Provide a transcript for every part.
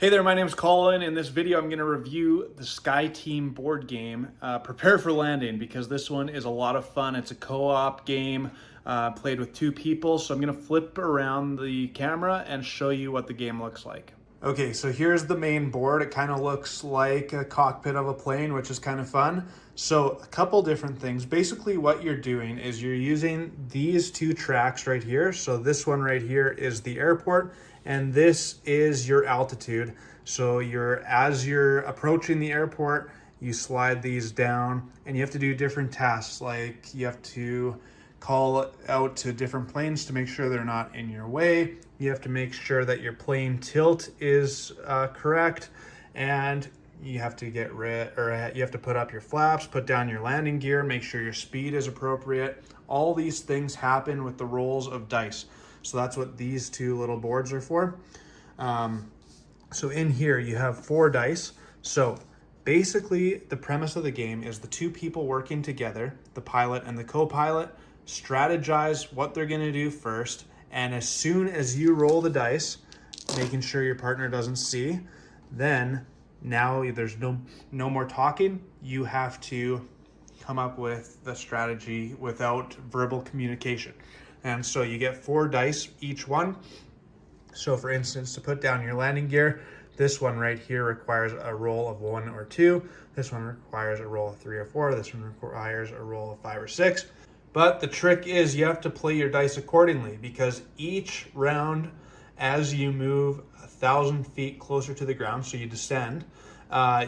Hey there, my name is Colin. In this video, I'm going to review the SkyTeam board game, Prepare for Landing, because this one is a lot of fun. It's a co-op game played with two people. So I'm going to flip around the camera and show you what the game looks like. Okay, so here's the main board. It kind of looks like a cockpit of a plane, which is kind of fun. So a couple different things. Basically what you're doing is you're using these two tracks right here. So this one right here is the airport, and this is your altitude. So as you're approaching the airport, you slide these down and you have to do different tasks. Like you have to call out to different planes to make sure they're not in your way. You have to make sure that your plane tilt is correct, and you have to you have to put up your flaps, put down your landing gear, make sure your speed is appropriate. All these things happen with the rolls of dice. So that's what these two little boards are for. So in here you have 4 dice. So basically the premise of the game is the two people working together, the pilot and the co-pilot, strategize what they're going to do first, and as soon as you roll the dice, making sure your partner doesn't see, then now there's no more talking. You have to come up with the strategy without verbal communication. And so you get 4 dice each one. So for instance, to put down your landing gear, this one right here requires a roll of 1 or 2. This one requires a roll of 3 or 4. This one requires a roll of 5 or 6. But the trick is you have to play your dice accordingly, because each round, as you move 1,000 feet closer to the ground, so you descend,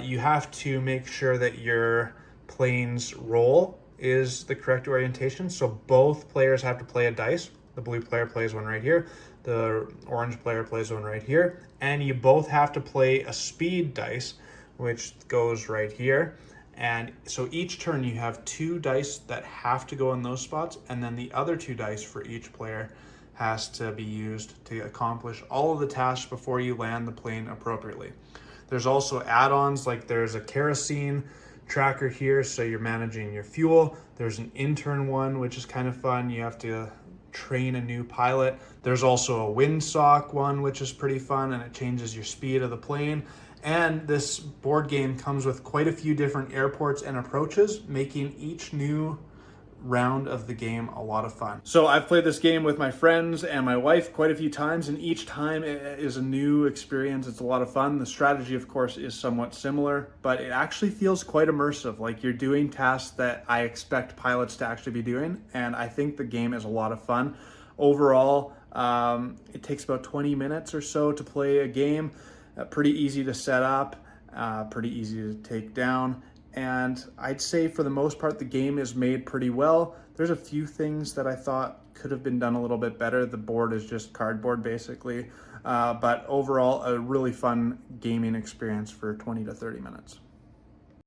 you have to make sure that your plane's roll is the correct orientation. So both players have to play a dice. The blue player plays one right here. The orange player plays one right here. And you both have to play a speed dice, which goes right here. And so each turn you have 2 dice that have to go in those spots, and then the other 2 dice for each player has to be used to accomplish all of the tasks before you land the plane appropriately. There's also add-ons, like there's a kerosene tracker here, so you're managing your fuel. There's an intern one, which is kind of fun. You have to train a new pilot. There's also a windsock one, which is pretty fun, and it changes your speed of the plane. And this board game comes with quite a few different airports and approaches, making each new round of the game a lot of fun. So I've played this game with my friends and my wife quite a few times, and each time it is a new experience. It's a lot of fun. The strategy, of course, is somewhat similar, but it actually feels quite immersive. Like you're doing tasks that I expect pilots to actually be doing, and I think the game is a lot of fun. Overall, it takes about 20 minutes or so to play a game. Pretty easy to set up, pretty easy to take down. And I'd say for the most part, the game is made pretty well. There's a few things that I thought could have been done a little bit better. The board is just cardboard basically. But overall, a really fun gaming experience for 20 to 30 minutes.